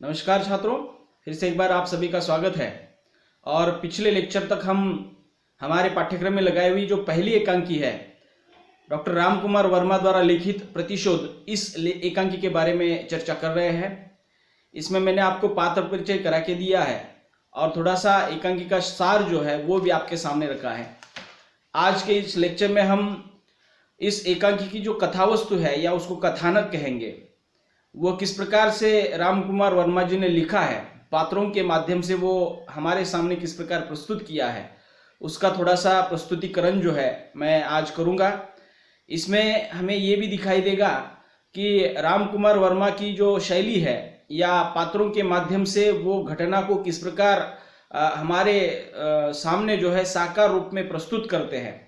नमस्कार छात्रों, फिर से एक बार आप सभी का स्वागत है। और पिछले लेक्चर तक हम हमारे पाठ्यक्रम में लगाई हुई जो पहली एकांकी है डॉक्टर राम कुमार वर्मा द्वारा लिखित प्रतिशोध, इस एकांकी के बारे में चर्चा कर रहे हैं। इसमें मैंने आपको पात्र परिचय करा के दिया है और थोड़ा सा एकांकी का सार जो है वो भी आपके सामने रखा है। आज के इस लेक्चर में हम इस एकांकी की जो कथावस्तु है या उसको कथानक कहेंगे, वो किस प्रकार से राम कुमार वर्मा जी ने लिखा है, पात्रों के माध्यम से वो हमारे सामने किस प्रकार प्रस्तुत किया है, उसका थोड़ा सा प्रस्तुतिकरण जो है मैं आज करूँगा। इसमें हमें ये भी दिखाई देगा कि राम कुमार वर्मा की जो शैली है या पात्रों के माध्यम से वो घटना को किस प्रकार हमारे सामने जो है साकार रूप में प्रस्तुत करते हैं।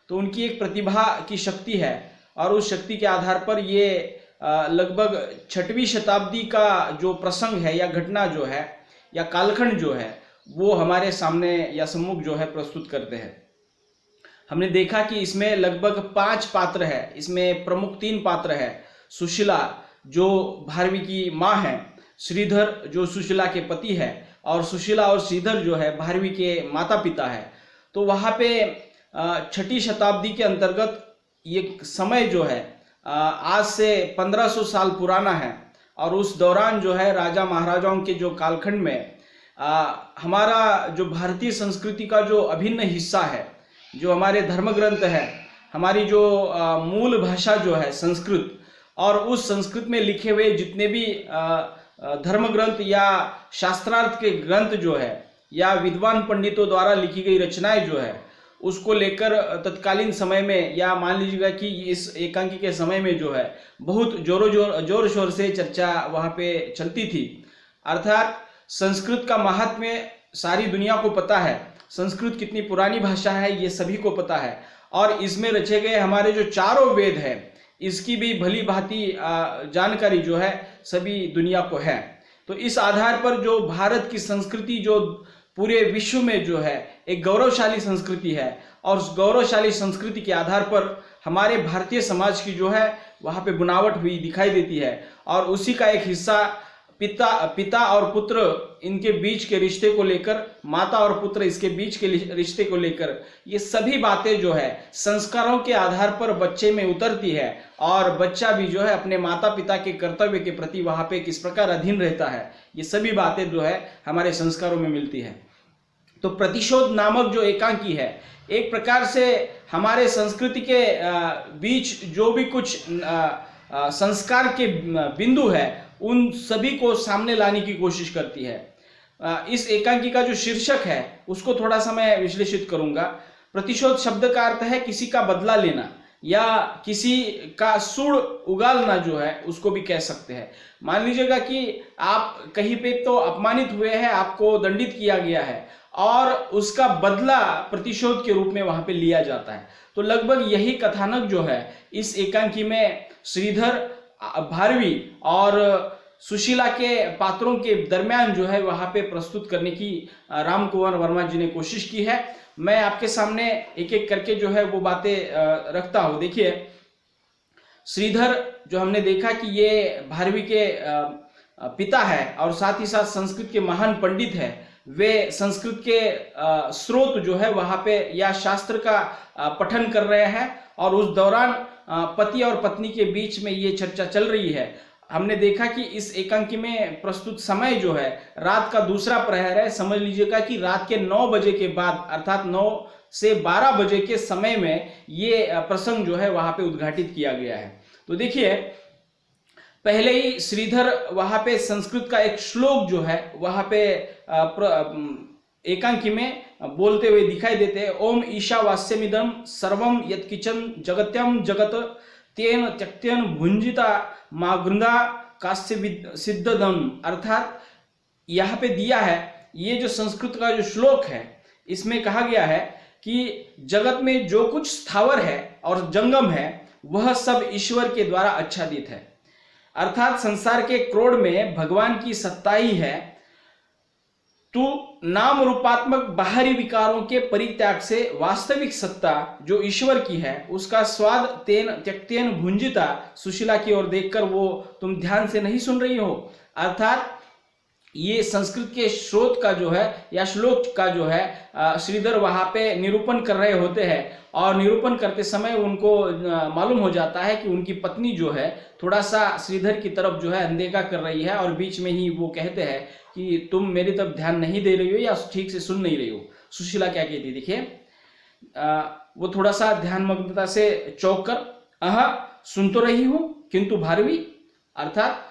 तो उनकी एक प्रतिभा की शक्ति है और उस शक्ति के आधार पर ये लगभग 6वीं शताब्दी का जो प्रसंग है या घटना जो है या कालखंड जो है वो हमारे सामने या सम्मुख जो है प्रस्तुत करते हैं। हमने देखा कि इसमें लगभग 5 पात्र है। इसमें प्रमुख 3 पात्र है। सुशीला जो भारवी की माँ है, श्रीधर जो सुशीला के पति है और सुशीला और श्रीधर जो है भारवी के माता पिता है। तो वहाँ पे 6वीं शताब्दी के अंतर्गत ये समय जो है आज से 1500 साल पुराना है और उस दौरान जो है राजा महाराजाओं के जो कालखंड में हमारा जो भारतीय संस्कृति का जो अभिन्न हिस्सा है, जो हमारे धर्म ग्रंथ है, हमारी जो मूल भाषा जो है संस्कृत, और उस संस्कृत में लिखे हुए जितने भी धर्म ग्रंथ या शास्त्रार्थ के ग्रंथ जो है या विद्वान पंडितों द्वारा लिखी गई रचनाएं जो है उसको लेकर तत्कालीन समय में या मान लीजिएगा कि इस एकांकी के समय में जो है बहुत जोर शोर से चर्चा वहाँ पे चलती थी। अर्थात संस्कृत का महात्म्य सारी दुनिया को पता है, संस्कृत कितनी पुरानी भाषा है ये सभी को पता है और इसमें रचे गए हमारे जो चारों वेद है इसकी भी भली भांति जानकारी जो है सभी दुनिया को है। तो इस आधार पर जो भारत की संस्कृति जो पूरे विश्व में जो है एक गौरवशाली संस्कृति है और उस गौरवशाली संस्कृति के आधार पर हमारे भारतीय समाज की जो है वहाँ पे बुनावट हुई दिखाई देती है और उसी का एक हिस्सा पिता और पुत्र इनके बीच के रिश्ते को लेकर, माता और पुत्र इसके बीच के रिश्ते को लेकर, ये सभी बातें जो है संस्कारों के आधार पर बच्चे में उतरती है और बच्चा भी जो है अपने माता पिता के कर्तव्य के प्रति वहाँ पे किस प्रकार अधीन रहता है, ये सभी बातें जो है हमारे संस्कारों में मिलती है। तो प्रतिशोध नामक जो एकांकी है एक प्रकार से हमारे संस्कृति के बीच जो भी कुछ संस्कार के बिंदु है उन सभी को सामने लाने की कोशिश करती है। इस एकांकी का जो शीर्षक है उसको थोड़ा सा मैं विश्लेषित करूंगा। प्रतिशोध शब्द का अर्थ है किसी का बदला लेना या किसी का सूड़ उगालना जो है उसको भी कह सकते हैं। मान लीजिएगा कि आप कहीं पे तो अपमानित हुए हैं, आपको दंडित किया गया है और उसका बदला प्रतिशोध के रूप में वहां पे लिया जाता है। तो लगभग यही कथानक जो है इस एकांकी में श्रीधर, भारवी और सुशीला के पात्रों के दरमियान जो है वहां पे प्रस्तुत करने की राम कुमार वर्मा जी ने कोशिश की है। मैं आपके सामने एक एक करके जो है वो बातें रखता हूं। देखिए, श्रीधर जो हमने देखा कि ये भारवी के पिता है और साथ ही साथ संस्कृत के महान पंडित है। वे संस्कृत के स्रोत जो है वहां पे या शास्त्र का पठन कर रहे हैं और उस दौरान पति और पत्नी के बीच में ये चर्चा चल रही है। हमने देखा कि इस एकांकी में प्रस्तुत समय जो है रात का दूसरा प्रहर है। समझ लीजिएगा कि रात के 9 बजे के बाद अर्थात 9 से 12 बजे के समय में ये प्रसंग जो है वहां पे उद्घाटित किया गया है। तो देखिए, पहले ही श्रीधर वहां पे संस्कृत का एक श्लोक जो है वहां पे एकांकी में बोलते हुए दिखाई देते हैं। ओम ईशावास्यमिदं सर्वम यत्किंचन जगत्यम जगत तेन त्यक्तेन भुंजिता मागृंदा कास्य सिद्धदम। अर्थात यहाँ पे दिया है, ये जो संस्कृत का जो श्लोक है इसमें कहा गया है कि जगत में जो कुछ स्थावर है और जंगम है वह सब ईश्वर के द्वारा आच्छादित है। अर्थात संसार के क्रोड़ में भगवान की सत्ता ही है। तो नाम रूपात्मक बाहरी विकारों के परित्याग से वास्तविक सत्ता जो ईश्वर की है उसका स्वाद तेन त्यक्तेन भुंजिता। सुशीला की ओर देखकर वो तुम ध्यान से नहीं सुन रही हो। अर्थात ये संस्कृत के स्रोत का जो है या श्लोक का जो है श्रीधर वहां पे निरूपण कर रहे होते हैं, और निरूपण करते समय उनको मालूम हो जाता है कि उनकी पत्नी जो है थोड़ा सा श्रीधर की तरफ जो है अनदेखा कर रही है, और बीच में ही वो कहते हैं कि तुम मेरी तरफ ध्यान नहीं दे रही हो या ठीक से सुन नहीं रही हो। सुशीला क्या कहती है, देखिए वो थोड़ा सा ध्यानमग्नता से चौंक कर, सुन तो रही हूं किंतु भारवी, अर्थात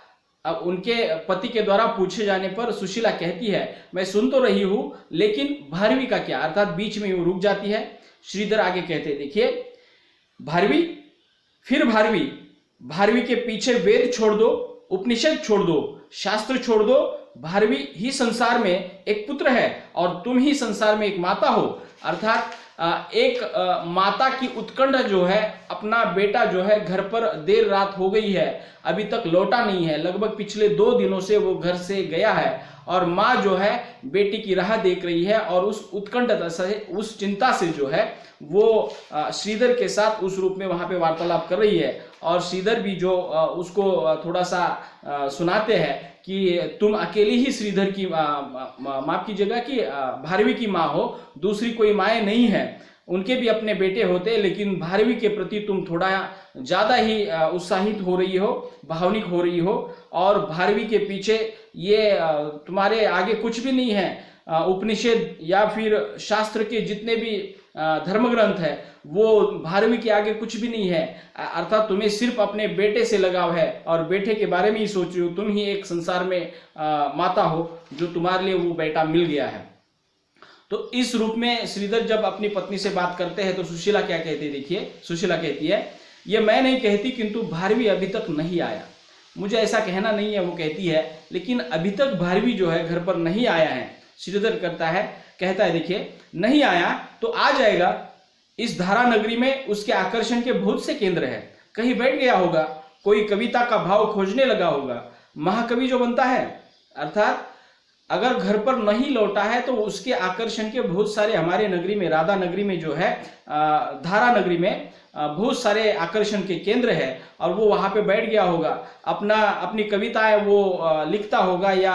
अब उनके पति के द्वारा पूछे जाने पर सुशीला कहती है मैं सुन तो रही हूं लेकिन भारवी का क्या, अर्थात बीच में वो रुक जाती है। श्रीधर आगे कहते हैं, देखिए भारवी, फिर भारवी, भारवी के पीछे वेद छोड़ दो, उपनिषद छोड़ दो, शास्त्र छोड़ दो, भारवी ही संसार में एक पुत्र है और तुम ही संसार में एक माता हो। अर्थात एक माता की उत्कंठा जो है, अपना बेटा जो है घर पर देर रात हो गई है, अभी तक लौटा नहीं है, लगभग पिछले 2 दिनों से वो घर से गया है, और माँ जो है बेटी की राह देख रही है, और उस उत्कंठा से, उस चिंता से जो है वो श्रीधर के साथ उस रूप में वहां पे वार्तालाप कर रही है। और श्रीधर भी जो उसको थोड़ा सा सुनाते हैं कि तुम अकेली ही श्रीधर की माफ कीजिएगा कि भारवी की माँ हो, दूसरी कोई माएँ नहीं है, उनके भी अपने बेटे होते, लेकिन भारवी के प्रति तुम थोड़ा ज्यादा ही उत्साहित हो रही हो, भावनिक हो रही हो, और भारवी के पीछे ये तुम्हारे आगे कुछ भी नहीं है, उपनिषद या फिर शास्त्र के जितने भी धर्म ग्रंथ है वो भारवी के आगे कुछ भी नहीं है, अर्थात तुम्हें सिर्फ अपने बेटे से लगाव है और बेटे के बारे में ही सोच रही हो, तुम ही एक संसार में माता हो जो तुम्हारे लिए वो बेटा मिल गया है। तो इस रूप में श्रीधर जब अपनी पत्नी से बात करते हैं तो सुशीला क्या कहती है, देखिए सुशीला कहती है ये मैं नहीं कहती किंतु भारवी अभी तक नहीं आया, मुझे ऐसा कहना नहीं है, वो कहती है, लेकिन अभी तक भारवी जो है घर पर नहीं आया है। श्रीधर कहता है देखिए नहीं आया तो आ जाएगा, इस धारा नगरी में उसके आकर्षण के बहुत से केंद्र है, कहीं बैठ गया होगा, कोई कविता का भाव खोजने लगा होगा, महाकवि जो बनता है, अर्थात अगर घर पर नहीं लौटा है तो उसके आकर्षण के बहुत सारे हमारे नगरी में, राधा नगरी में जो है, धारा नगरी में बहुत सारे आकर्षण के केंद्र है, और वो वहां पे बैठ गया होगा, अपनी कविताएं वो लिखता होगा या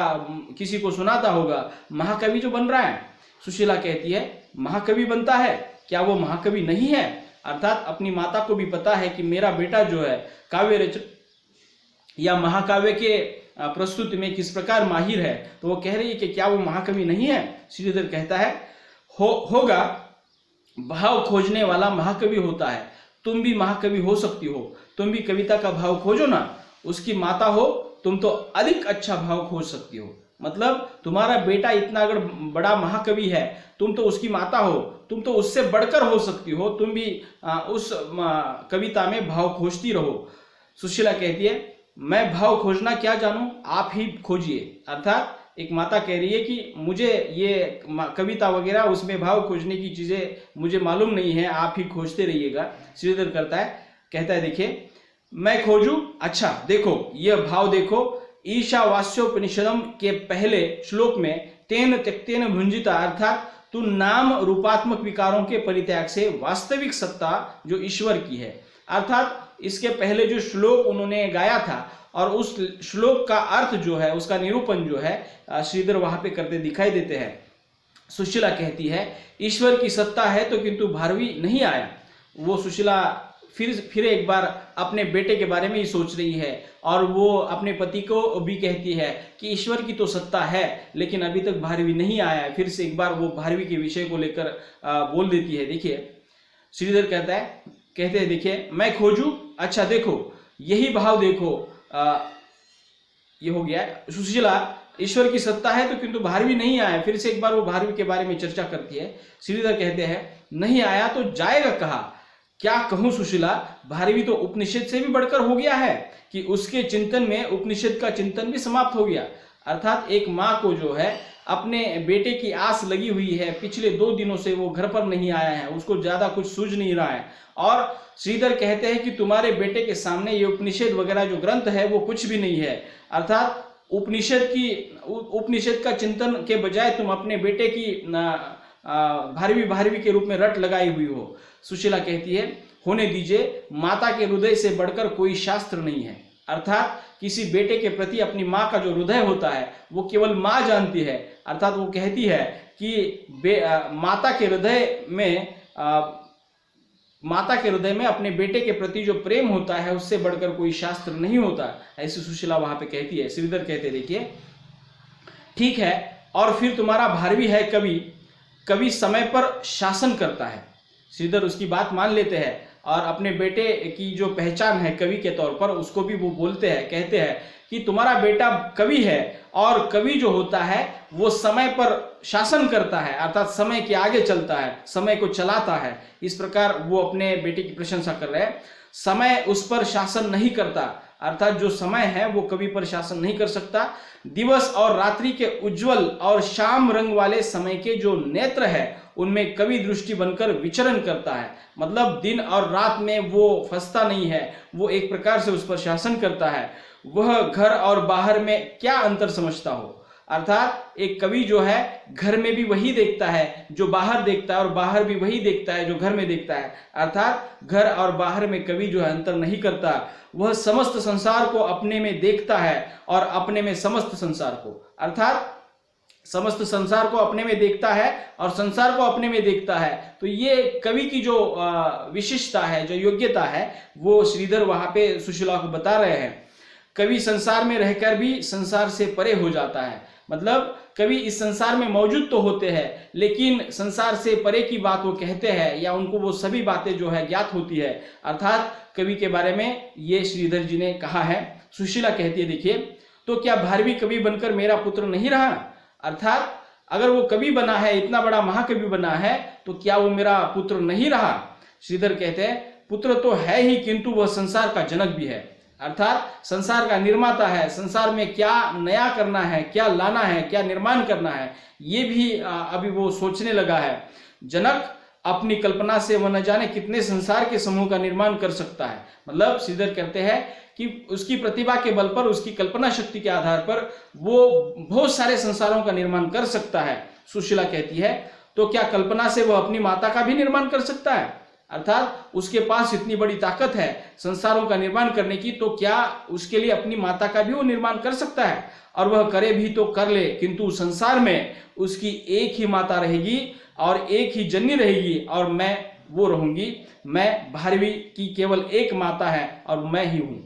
किसी को सुनाता होगा, महाकवि जो बन रहा है। सुशीला कहती है महाकवि बनता है, क्या वो महाकवि नहीं है? अर्थात अपनी माता को भी पता है कि मेरा बेटा जो है काव्य रचना या महाकाव्य के प्रस्तुति में किस प्रकार माहिर है, तो वो कह रही है कि क्या वो महाकवि नहीं है? श्रीधर कहता है होगा, भाव खोजने वाला महाकवि होता है, तुम भी महाकवि हो सकती हो, तुम भी कविता का भाव खोजो ना, उसकी माता हो तुम तो अधिक अच्छा भाव खोज सकती हो, मतलब तुम्हारा बेटा इतना अगर बड़ा महाकवि है, तुम तो उसकी माता हो, तुम तो उससे बढ़कर हो सकती हो, तुम भी उस कविता में भाव खोजती रहो। सुशीला कहती है मैं भाव खोजना क्या जानूं, आप ही खोजिए। अर्थात एक माता कह रही है कि मुझे ये कविता वगैरह उसमें भाव खोजने की चीजें मुझे मालूम नहीं है, आप ही खोजते रहिएगा। श्रीधर कहता है देखिए मैं खोजूं, अच्छा देखो ये भाव देखो, ईशावास्योपनिषदम के पहले श्लोक में तेन त्यक्तेन भुंजिता, अर्थात तू नाम रूपात्मक विकारों के परित्याग से वास्तविक सत्ता जो ईश्वर की है। अर्थात इसके पहले जो श्लोक उन्होंने गाया था और उस श्लोक का अर्थ जो है, उसका निरूपण जो है श्रीधर वहां पे करते दिखाई देते हैं। सुशीला कहती है ईश्वर की सत्ता है तो किंतु भारवी नहीं आया। वो सुशीला फिर एक बार अपने बेटे के बारे में ही सोच रही है, और वो अपने पति को भी कहती है कि ईश्वर की तो सत्ता है लेकिन अभी तक भारवी नहीं आया है। फिर से एक बार वो भारवी के विषय को लेकर बोल देती है। देखिए श्रीधर कहते हैं देखिए मैं खोजूं, अच्छा देखो यही भाव देखो, ये हो गया। सुशीला ईश्वर की सत्ता है तो किंतु भारवी नहीं आया, फिर से एक बार वो भारवी के बारे में चर्चा करती है। श्रीधर कहते हैं नहीं आया तो जाएगा कहाँ, क्या कहूं सुशीला, भारवी तो उपनिषद से भी बढ़कर हो गया है कि उसके चिंतन में उपनिषद का चिंतन भी समाप्त हो गया। अर्थात एक माँ को जो है अपने बेटे की आस लगी हुई है, पिछले 2 दिनों से वो घर पर नहीं आया है, उसको ज्यादा कुछ सूझ नहीं रहा है, और श्रीधर कहते हैं कि तुम्हारे बेटे के सामने ये उपनिषद वगैरह जो ग्रंथ है वो कुछ भी नहीं है। अर्थात उपनिषद का चिंतन के बजाय तुम अपने बेटे की भारवी के रूप में रट लगाई हुई हो। सुशीला कहती है होने दीजिए, माता के हृदय से बढ़कर कोई शास्त्र नहीं है। अर्थात किसी बेटे के प्रति अपनी माँ का जो हृदय होता है वो केवल माँ जानती है। अर्थात वो कहती है कि माता के हृदय में अपने बेटे के प्रति जो प्रेम होता है उससे बढ़कर कोई शास्त्र नहीं होता, ऐसी सुशीला वहां पे कहती है। श्रीधर कहते देखिए, ठीक है, और फिर तुम्हारा भारवी है कवि, कवि समय पर शासन करता है। श्रीधर उसकी बात मान लेते हैं और अपने बेटे की जो पहचान है कवि के तौर पर उसको भी वो बोलते हैं, कहते हैं कि तुम्हारा बेटा कवि है और कवि जो होता है वो समय पर शासन करता है, अर्थात समय के आगे चलता है, समय को चलाता है। इस प्रकार वो अपने बेटे की प्रशंसा कर रहे हैं। समय उस पर शासन नहीं करता, अर्थात जो समय है वो कवि पर शासन नहीं कर सकता। दिवस और रात्रि के उज्जवल और शाम रंग वाले समय के जो नेत्र है उनमें कवि दृष्टि बनकर विचरण करता है। मतलब दिन और रात में वो फंसता नहीं है, वो एक प्रकार से उस पर शासन करता है। वह घर और बाहर में क्या अंतर समझता हो, अर्थात एक कवि जो है घर में भी वही देखता है जो बाहर देखता है और बाहर भी वही देखता है जो घर में देखता है। अर्थात घर और बाहर में कवि जो है अंतर नहीं करता, वह समस्त संसार को अपने में देखता है और अपने में समस्त संसार को, अर्थात समस्त संसार को अपने में देखता है और संसार को अपने में देखता है। तो ये कवि की जो विशिष्टता है, जो योग्यता है, वो श्रीधर वहां पे सुशीला को बता रहे हैं। कवि संसार में रहकर भी संसार से परे हो जाता है, मतलब कवि इस संसार में मौजूद तो होते हैं लेकिन संसार से परे की बात वो कहते हैं या उनको वो सभी बातें जो है ज्ञात होती है। अर्थात कवि के बारे में ये श्रीधर जी ने कहा है। सुशीला कहती है देखिए, तो क्या भारवी कवि बनकर मेरा पुत्र नहीं रहा, अर्थात अगर वो कवि बना है, इतना बड़ा महाकवि बना है, तो क्या वो मेरा पुत्र नहीं रहा। श्रीधर कहते हैं पुत्र तो है ही किंतु वह संसार का जनक भी है, अर्थात संसार का निर्माता है। संसार में क्या नया करना है, क्या लाना है, क्या निर्माण करना है, ये भी अभी वो सोचने लगा है। जनक अपनी कल्पना से वह न जाने कितने संसार के समूह का निर्माण कर सकता है। मतलब श्रीधर कहते हैं कि उसकी प्रतिभा के बल पर, उसकी कल्पना शक्ति के आधार पर वो बहुत सारे संसारों का निर्माण कर सकता है। सुशीला कहती है तो क्या कल्पना से वह अपनी माता का भी निर्माण कर सकता है, अर्थात उसके पास इतनी बड़ी ताकत है संसारों का निर्माण करने की, तो क्या उसके लिए अपनी माता का भी वो निर्माण कर सकता है। और वह करे भी तो कर ले, किंतु संसार में उसकी एक ही माता रहेगी और एक ही जननी रहेगी और मैं वो रहूंगी। मैं भारवी की केवल एक माता है और मैं ही हूं।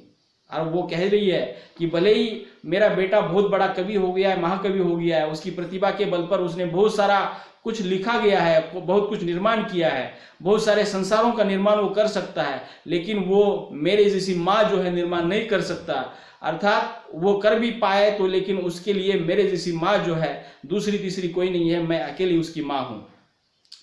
और वो कह रही है कि भले ही मेरा बेटा बहुत बड़ा कवि हो गया है, महाकवि हो गया है, उसकी प्रतिभा के बल पर उसने बहुत सारा कुछ लिखा गया है, बहुत कुछ निर्माण किया है, बहुत सारे संसारों का निर्माण वो कर सकता है, लेकिन वो मेरे जैसी माँ जो है निर्माण नहीं कर सकता। अर्थात वो कर भी पाए तो लेकिन उसके लिए मेरे जैसी माँ जो है दूसरी तीसरी कोई नहीं है, मैं अकेली उसकी माँ हूं।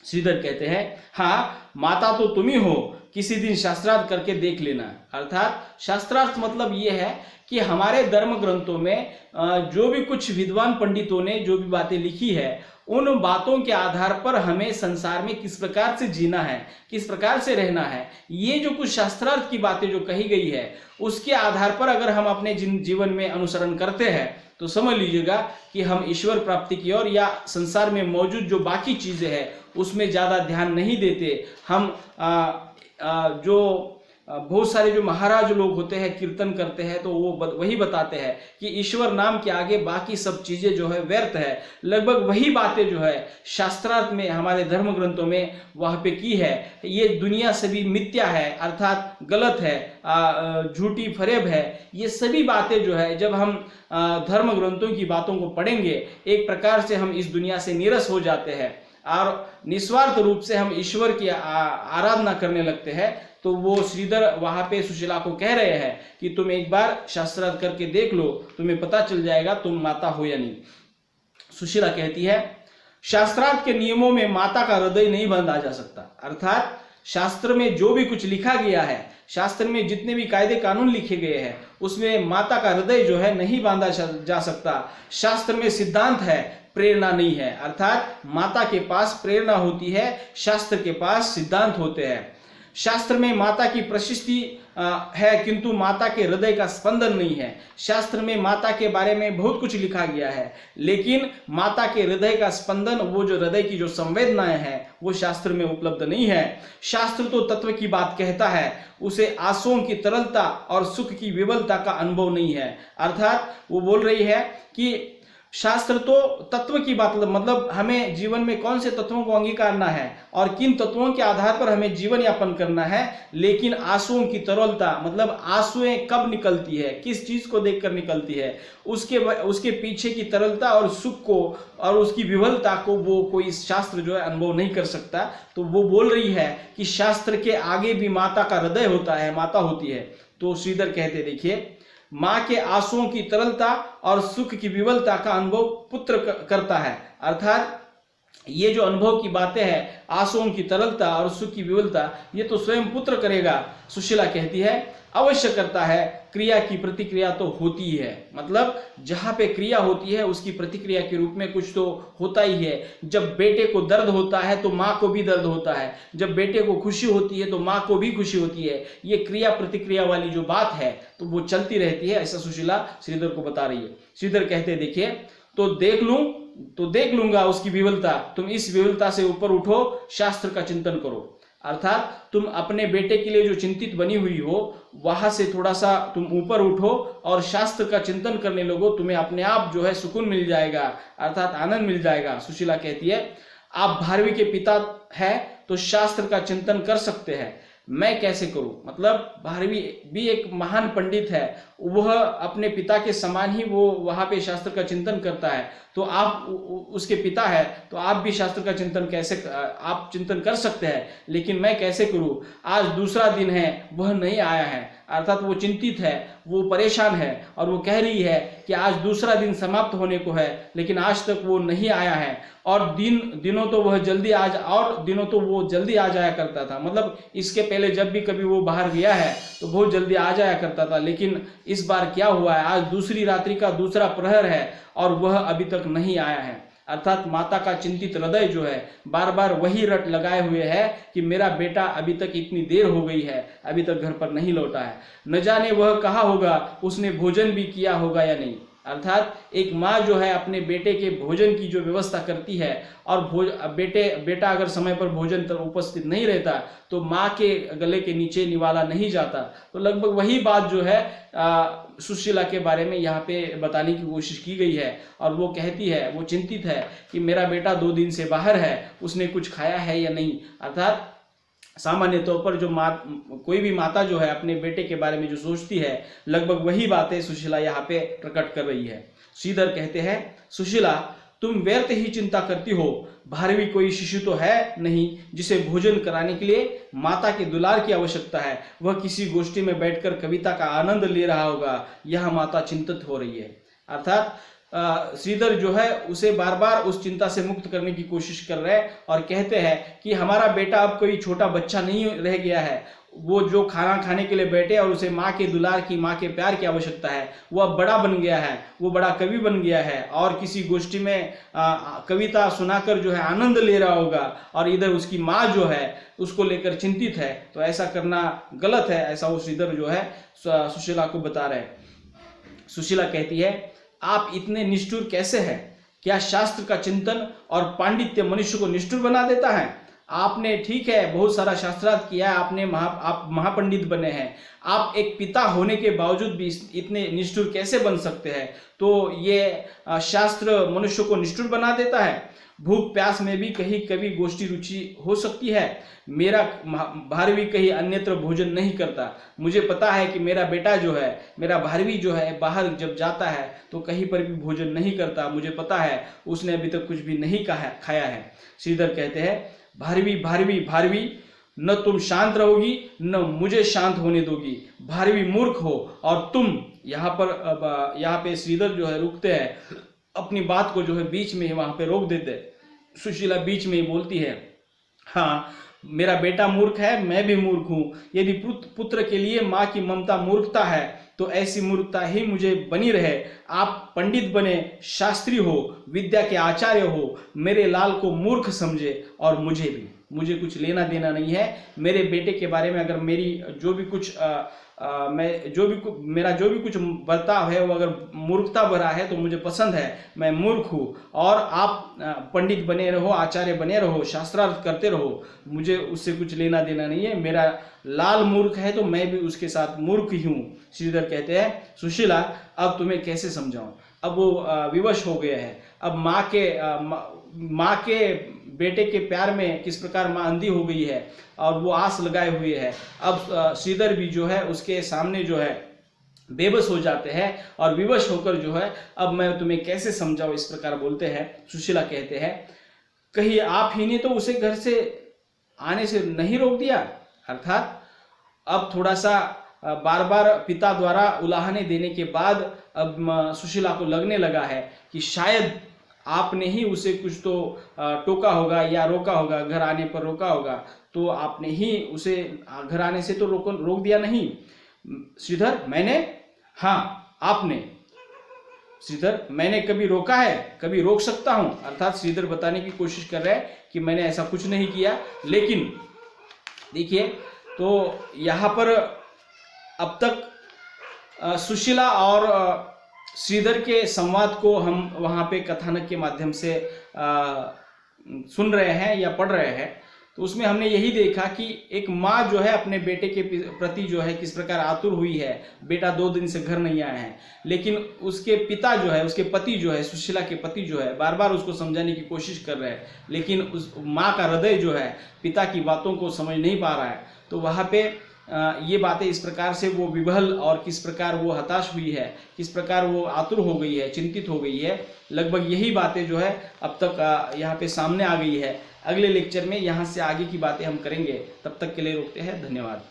श्रीधर कहते हैं हाँ माता तो तुम ही हो, किसी दिन शास्त्रार्थ करके देख लेना। अर्थात शास्त्रार्थ मतलब ये है कि हमारे धर्म ग्रंथों में जो भी कुछ विद्वान पंडितों ने जो भी बातें लिखी है उन बातों के आधार पर हमें संसार में किस प्रकार से जीना है, किस प्रकार से रहना है, ये जो कुछ शास्त्रार्थ की बातें जो कही गई है उसके आधार पर अगर हम अपने जीवन में अनुसरण करते हैं तो समझ लीजिएगा कि हम ईश्वर प्राप्ति की ओर या संसार में मौजूद जो बाकी चीजें हैं उसमें ज्यादा ध्यान नहीं देते। हम जो बहुत सारे जो महाराज लोग होते हैं कीर्तन करते हैं तो वो वही बताते हैं कि ईश्वर नाम के आगे बाकी सब चीजें जो है व्यर्थ है। लगभग वही बातें जो है शास्त्रार्थ में हमारे धर्म ग्रंथों में वहां पे की है। ये दुनिया सभी मिथ्या है, अर्थात गलत है, झूठी फरेब है। ये सभी बातें जो है जब हम धर्म ग्रंथों की बातों को पढ़ेंगे एक प्रकार से हम इस दुनिया से नीरस हो जाते हैं और निस्वार्थ रूप से हम ईश्वर की आराधना करने लगते हैं। तो वो श्रीधर वहां पे सुशीला को कह रहे हैं कि तुम एक बार शास्त्रार्थ करके देख लो, तुम्हें पता चल जाएगा तुम माता हो या नहीं। सुशीला कहती है शास्त्रार्थ के नियमों में माता का हृदय नहीं बांधा जा सकता। अर्थात शास्त्र में जो भी कुछ लिखा गया है, शास्त्र में जितने भी कायदे कानून लिखे गए हैं उसमें माता का हृदय जो है नहीं बांधा जा सकता। शास्त्र में सिद्धांत है, प्रेरणा नहीं है। अर्थात माता के पास प्रेरणा होती है, शास्त्र के पास सिद्धांत होते हैं। शास्त्र में माता की प्रशस्ति है, किंतु माता के हृदय का स्पंदन नहीं है। शास्त्र में माता के बारे में बहुत कुछ लिखा गया है, लेकिन माता के हृदय का स्पंदन, वो जो हृदय की जो संवेदनाएं हैं, वो शास्त्र में उपलब्ध नहीं है। शास्त्र तो तत्व की बात कहता है, उसे आंसुओं की तरलता और सुख की विवलता का अनुभव नहीं है। अर्थात वो बोल रही है कि शास्त्र तो तत्व की बात, मतलब हमें जीवन में कौन से तत्वों को अंगीकारना है और किन तत्वों के आधार पर हमें जीवन यापन करना है, लेकिन आंसुओं की तरलता, मतलब आंसुएं कब निकलती है, किस चीज को देखकर निकलती है, उसके पीछे की तरलता और सुख को और उसकी विवलता को वो कोई शास्त्र जो है अनुभव नहीं कर सकता। तो वो बोल रही है कि शास्त्र के आगे भी माता का हृदय होता है, माता होती है। तो श्रीधर कहते, देखिए, माँ के आंसुओं की तरलता और सुख की विवलता का अनुभव पुत्र करता है। अर्थात ये जो अनुभव की बातें हैं, आंसुओं की तरलता और सुख की विवलता, ये तो स्वयं पुत्र करेगा। सुशीला कहती है अवश्य करता है, क्रिया की प्रतिक्रिया तो होती ही है। मतलब जहां पे क्रिया होती है उसकी प्रतिक्रिया के रूप में कुछ तो होता ही है। जब बेटे को दर्द होता है तो माँ को भी दर्द होता है, जब बेटे को खुशी होती है तो माँ को भी खुशी होती है। ये क्रिया प्रतिक्रिया वाली जो बात है तो वो चलती रहती है, ऐसा सुशीला श्रीधर को बता रही है। श्रीधर कहते, देखिए, तो देख लूंगा उसकी विवलता, तुम इस विवलता से ऊपर उठो, शास्त्र का चिंतन करो। अर्थात तुम अपने बेटे के लिए जो चिंतित बनी हुई हो, वहां से थोड़ा सा तुम ऊपर उठो और शास्त्र का चिंतन करने लगो, तुम्हें अपने आप जो है सुकून मिल जाएगा, अर्थात आनंद मिल जाएगा। सुशीला कहती है आप भारवी के पिता है तो शास्त्र का चिंतन कर सकते हैं, मैं कैसे करूं? मतलब भारवी भी एक महान पंडित है, वह अपने पिता के समान ही वो वहां पे शास्त्र का चिंतन करता है, तो आप उसके पिता है तो आप भी शास्त्र का चिंतन कैसे, आप चिंतन कर सकते हैं, लेकिन मैं कैसे करूं? आज दूसरा दिन है, वह नहीं आया है। अर्थात वो चिंतित है, वो परेशान है और वो कह रही है कि आज दूसरा दिन समाप्त होने को है, लेकिन आज तक वो नहीं आया है। और दिनों तो वो जल्दी आ जाया करता था। मतलब इसके पहले जब भी कभी वो बाहर गया है तो बहुत जल्दी आ जाया करता था, लेकिन इस बार क्या हुआ है, आज दूसरी रात्रि का दूसरा प्रहर है और वह अभी तक नहीं आया है। अर्थात माता का चिंतित हृदय जो है बार बार वही रट लगाए हुए है कि मेरा बेटा अभी तक इतनी देर हो गई है, अभी तक घर पर नहीं लौटा है, न जाने वह कहाँ होगा, उसने भोजन भी किया होगा या नहीं। अर्थात एक माँ जो है अपने बेटे के भोजन की जो व्यवस्था करती है और बेटा अगर समय पर भोजन तक उपस्थित नहीं रहता तो माँ के गले के नीचे निवाला नहीं जाता। तो लगभग वही बात जो है सुशीला के बारे में यहाँ पे बताने की कोशिश की गई है। और वो कहती है, वो चिंतित है कि मेरा बेटा 2 दिन से बाहर है, उसने कुछ खाया है या नहीं। अर्थात सामान्य तौर पर जो कोई भी माता जो है अपने बेटे के बारे में जो सोचती है, लगभग वही बातें सुशीला यहाँ पे प्रकट कर रही है। श्रीधर कहते हैं सुशीला तुम व्यर्थ ही चिंता करती हो, भारवी कोई शिशु तो है नहीं जिसे भोजन कराने के लिए माता के दुलार की आवश्यकता है, वह किसी गोष्ठी में बैठकर कविता का आनंद ले रहा होगा, यह माता चिंतित हो रही है। अर्थात श्रीधर जो है उसे बार बार उस चिंता से मुक्त करने की कोशिश कर रहे हैं और कहते हैं कि हमारा बेटा अब कोई छोटा बच्चा नहीं रह गया है, वो जो खाना खाने के लिए बैठे और उसे माँ के दुलार की, माँ के प्यार की आवश्यकता है, वो अब बड़ा बन गया है, वो बड़ा कवि बन गया है और किसी गोष्ठी में कविता सुनाकर जो है आनंद ले रहा होगा और इधर उसकी माँ जो है उसको लेकर चिंतित है। तो ऐसा करना गलत है, ऐसा वो श्रीधर जो है सुशीला को बता रहे हैं। सुशीला कहती है आप इतने निष्ठुर कैसे हैं? क्या शास्त्र का चिंतन और पांडित्य मनुष्य को निष्ठुर बना देता है? आपने ठीक है बहुत सारा शास्त्रार्थ किया है, आप महापंडित बने हैं, आप एक पिता होने के बावजूद भी इतने निष्ठुर कैसे बन सकते हैं? तो ये शास्त्र मनुष्य को निष्ठुर बना देता है। भूख प्यास में भी कहीं कभी गोष्ठी रुचि हो सकती है, मेरा भारवी कहीं अन्यत्र भोजन नहीं करता। मुझे पता है कि मेरा बेटा जो है, मेरा भारवी जो है बाहर जब जाता है तो कहीं पर भी भोजन नहीं करता, मुझे पता है उसने अभी तक कुछ भी नहीं खाया है। श्रीधर कहते हैं भारवी न तुम शांत रहोगी न मुझे शांत होने दोगी, भारवी मूर्ख हो और तुम। यहाँ पे श्रीधर जो है रुकते हैं, अपनी बात को जो है बीच में ही वहां पे रोक देते। सुशीला बीच में ही बोलती है हाँ मेरा बेटा मूर्ख है, मैं भी मूर्ख हूँ। यदि पुत्र के लिए माँ की ममता मूर्खता है तो ऐसी मूर्खता ही मुझे बनी रहे। आप पंडित बने, शास्त्री हो, विद्या के आचार्य हो, मेरे लाल को मूर्ख समझे और मुझे भी। मुझे कुछ लेना देना नहीं है। मेरे बेटे के बारे में अगर मेरी जो भी कुछ मेरा जो भी कुछ बर्ताव है वो अगर मूर्खता भरा है तो मुझे पसंद है, मैं मूर्ख हूँ। और आप पंडित बने रहो, आचार्य बने रहो, शास्त्रार्थ करते रहो, मुझे उससे कुछ लेना देना नहीं है। मेरा लाल मूर्ख है तो मैं भी उसके साथ मूर्ख ही हूँ। श्रीधर कहते हैं, सुशीला अब तुम्हें कैसे समझाऊं। अब वो विवश हो गया है। अब माँ के बेटे के प्यार में किस प्रकार माँ अंधी हो गई है और वो आस लगाए हुए है। अब श्रीधर भी जो है उसके सामने जो है बेबस हो जाते हैं और विवश होकर जो है अब मैं तुम्हें कैसे समझाऊं, इस प्रकार बोलते हैं। सुशीला कहते हैं, कहीं आप ही ने तो उसे घर से आने से नहीं रोक दिया। अर्थात अब थोड़ा सा बार बार पिता द्वारा उलाहने देने के बाद अब सुशीला को लगने लगा है कि शायद आपने ही उसे कुछ तो टोका होगा या रोका होगा, घर आने पर रोका होगा, तो आपने ही उसे घर आने से तो रोक दिया नहीं। श्रीधर, मैंने? हाँ, आपने। श्रीधर, मैंने कभी रोका है? कभी रोक सकता हूं? अर्थात श्रीधर बताने की कोशिश कर रहे हैं कि मैंने ऐसा कुछ नहीं किया। लेकिन देखिए, तो यहाँ पर अब तक सुशीला और श्रीधर के संवाद को हम वहाँ पे कथानक के माध्यम से सुन रहे हैं या पढ़ रहे हैं। तो उसमें हमने यही देखा कि एक माँ जो है अपने बेटे के प्रति जो है किस प्रकार आतुर हुई है। बेटा 2 दिन से घर नहीं आया है, लेकिन उसके पिता जो है, उसके पति जो है, सुशीला के पति जो है, बार बार उसको समझाने की कोशिश कर रहे हैं, लेकिन उस माँ का हृदय जो है पिता की बातों को समझ नहीं पा रहा है। तो वहाँ पे ये बातें इस प्रकार से वो विभल और किस प्रकार वो हताश हुई है, किस प्रकार वो आतुर हो गई है, चिंतित हो गई है, लगभग यही बातें जो है अब तक यहाँ पे सामने आ गई है। अगले लेक्चर में यहाँ से आगे की बातें हम करेंगे। तब तक के लिए रोकते हैं। धन्यवाद।